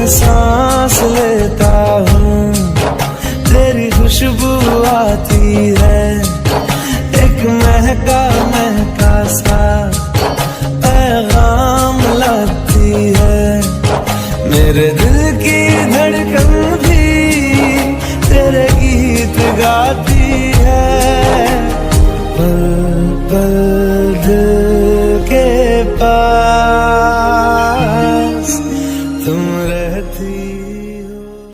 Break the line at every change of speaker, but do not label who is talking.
सांस लेता हूँ, तेरी खुशबू आती है, एक महका महका सा पैगाम लाती है। मेरे दिल की धड़कन भी तेरे गीत गाती